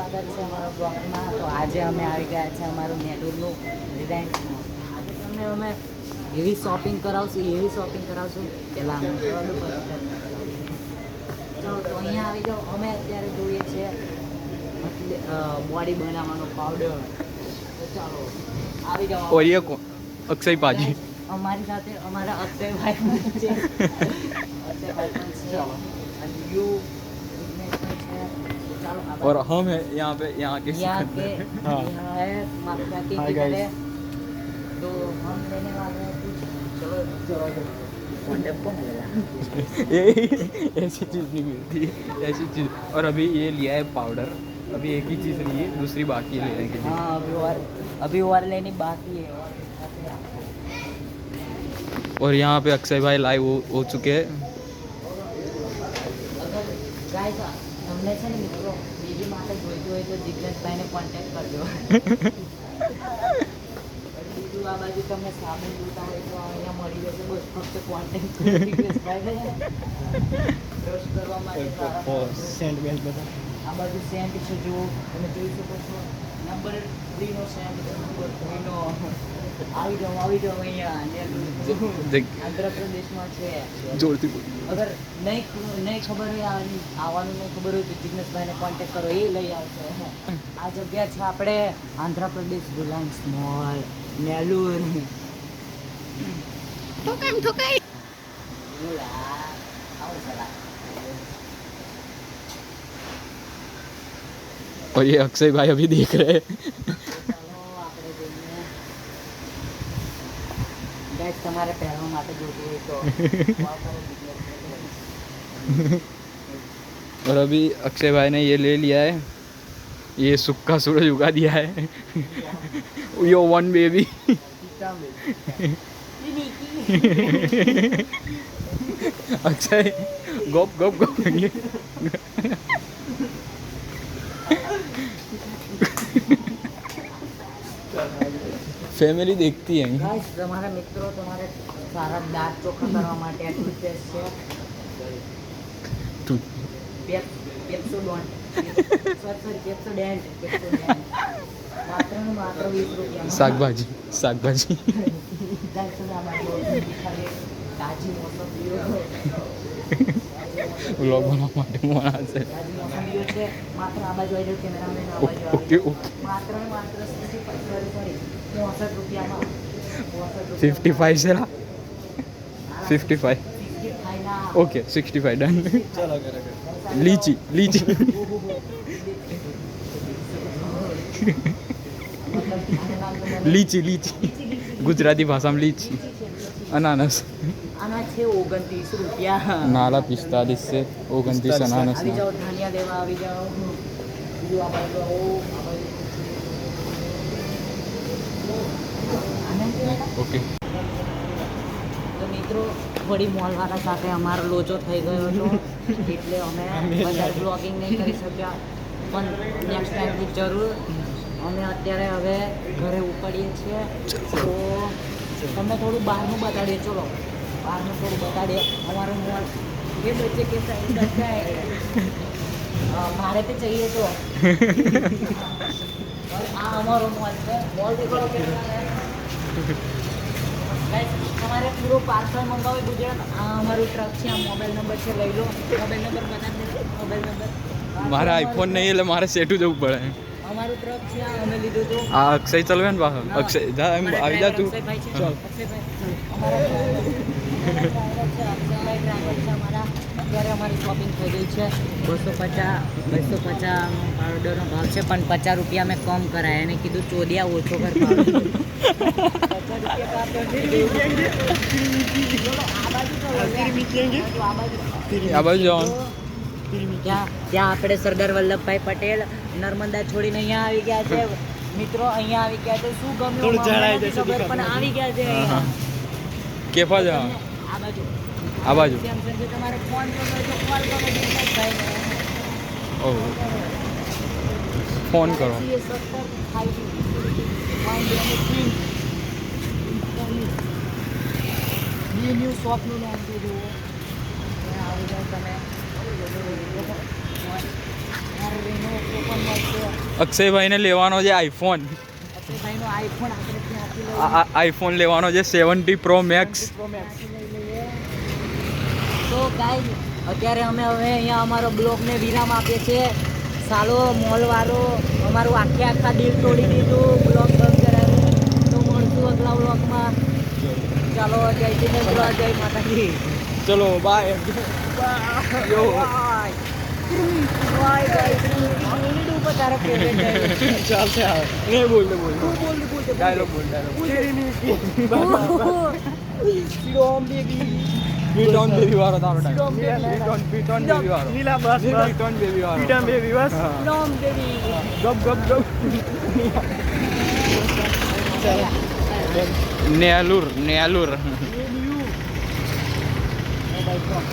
સ્વાગત છે અમારા બ્લોગમાં. તો આજે અમે આવી ગયા છે અમારું નેડુરનું રિલાયન્સ. આજે તમને અમે એવી શોપિંગ કરાવશું પહેલાં ચાલો તો અહીંયા આવી જાઓ. અમે અત્યારે જોઈએ છીએ બોડી બનાવવાનો પાવડર. તો ચાલો આવી જાઓ. और ये अक्षय पाजी અમારી સાથે અમારા અક્ષયભાઈ પણ છે. અક્ષયભાઈ પણ છે અને યુ और हम है यहाँ पे यहाँ के यहाँ के हाँ यहाँ है माफिया की Hi किधर है guys. तो हम लेने वाले हैं कुछ. चलो मंडप को मिलेगा. ऐसी चीज़ नहीं मिलती ऐसी चीज़. और अभी ये लिया है पाउडर. अभी एक ही चीज़ ली है, दूसरी बाकी है लेने के लिए. हाँ अभी और लेनी बाकी है. और यहाँ पे अक्षय भाई लाइव हो चुके हैं. अगर गाइस તમને છે ને મિત્રો બીજી માટે જોઈતું હોય તો જિગ્નેશભાઈને કોન્ટેક્ટ કરજો. બીજું આ બાજુ તમને સાબુન જોતા હોય તો અહીંયા મળી જશે. બસ ફક્ત કોન્ટેક્ટ કરો જિગ્નેશભાઈને. બ્રશ કરવા માટે આ બાજુ સેન્ટ છે જો તમે જોઈ શકો છો. નંબર 3 નો સેન્ટ. નંબર 3 નો આવી જાઓ અહીંયા. આંધ્રપ્રદેશમાં છે. जोड़ती बोल. અગર નહીં ખબર હોય આવવાનું નહીં ખબર હોય તો જિગ્નેશભાઈને કોન્ટેક્ટ કરો, એ લઈ આવશે. આ જગ્યા છે આપણે આંધ્રપ્રદેશ રિલાયન્સ મોલ નેલુર. और ये अक्षय भाई अभी देख रहे हैं. આપણે જઈને ગાઈસ તમારે પહેરવા માટે જોતું હોય તો call કરો જિગ્નેશભાઈને. और अभी अक्षय भाई ने ये ले लिया है. ये सूखा सूरज उगा दिया है. यो वन बेबी. अक्षय गप गप गप. फैमिली देखती है. ગાઈસ તમારા મિત્રો તમારે સારા દાંત ચોખ્ખા કરવા માટે આ ટૂથપેસ્ટ છે. પેપ્સોડન્ટ. માત્ર ને માત્ર 20 રૂપિયામાં. શાકભાજી શાકભાજી. તાજી મોસંબીઓ વ્લોગ બનાવવા માટે મોણા છે. તાજી મોસંબીઓ છે. માત્ર આ બાજુ આવી જાવ. કેમેરામેન આ બાજુ આવી ઓકે જાઓ. ઓકે. માત્ર ને માત્ર 65 રૂપિયામાં 55 છે. 55 ના ओके 65 डन. लीची लीची. लीची लीची गुजराती भाषाમાં લીચી. अनानस આના છે 29 રૂપિયા. नाला 45 से 29 अनानस. આવી જાઓ ધાનિયા લેવા આવી જાઓ. બીજું આ બાજુ આવો. ओके. તો મિત્રો થોડી મોલવાળા સાથે અમારો લોચો થઈ ગયો હતો એટલે અમે બધા બ્લોગિંગ નહીં કરી શક્યા. પણ નેક્સ્ટ ટાઈમથી જરૂર. અમે અત્યારે હવે ઘરે ઉપડીએ છીએ. તો તમને થોડું બહારનું બતાડીએ. ચલો બહારનું થોડું બતાડીએ. અમારો મોલ એ બચ્ચે કે સાઈડ કરતા है મારે તો चाहिए तो આ અમારો મોલ છે. મોલ દેખો કેટલા है. તમારે પૂરો પાર્સલ મંગાવો ગુજરાત. આ અમારું ટ્રક છે. આ મોબાઈલ નંબર છે, લઈ લો. મોબાઈલ નંબર બતાવી દે. મોબાઈલ નંબર મારા આઈફોન નહીં એટલે મારે સેટું જવું પડે. અમારું ટ્રક છે. આ અમે લીધું હતું. આ અક્ષય ચલવે ને પાછો. અક્ષય જા એમ આવી જા તું. અક્ષયભાઈ છે. ચાલ. અક્ષયભાઈ અમારા ડ્રાઈવર છે. અક્ષયભાઈ ડ્રાઈવર છે અમારા. અત્યારે અમારી શોપિંગ થઈ ગઈ છે. 250 પાવડરનો ભાવ છે પણ 50 રૂપિયા મેં કમ કરાય. એને કીધું ચોદિયા ઓછો કર પાવડર. 50 આ બાજુ જવાનું. ત્યાં આપણે સરદાર વલ્લભભાઈ પટેલ નર્મદા છોડીને અહીંયા આવી ગયા છે. મિત્રો અહીંયા આવી ગયા છે. શું ગમ્યું અમને નથી ખબર પણ આવી ગયા છે અહીંયા. કેફા જવાનું. આ બાજુ આ બાજુ. સેમસંગ તમારે ફોન કરવો હોય તો કોલ કરો જિગ્નેશભાઈને. ઓહ ફોન કરો. ન્યૂ શોપનું નામ છે જુઓ. આવી જાઓ તમે. રેનો ઓપન મળશે. અક્ષયભાઈને લેવાનો છે આઈફોન. ભાઈનો આઈફોન આપણે ત્યાંથી લઈ આઈફોન લેવાનો છે 70 પ્રો મેક્સ. તો ગાઈઝ અત્યારે અમે હવે અહીંયા અમારો બ્લોગને વિરામ આપીએ છીએ. સાલો મોલવાળો અમારું આખા દિલ તોડી દીધું, બ્લોગ બંધ કરાવી. તો મળશું અગલા બ્લોગમાં. ચાલો જય જિનેન્દ્ર, જય માતાજી. ચલો બાય. યો બાય ગાઈઝ. યુનિટ ઉપર તારો ફેવરેટ ચાલશે આવે નહીં બોલ બોલ ડાયલોગ બોલ શ્રીરામ બેબી. બીટોન બેબી વાળો તારો ટાઈમ. શ્રીરામ બીટોન બેબી વાળો. નીલા બસ બીટોન બેબી વાળો. બીટા બેબી બસ શ્રીરામ બેબી. ગપ ગપ ગપ. નેલુર. Oh my God.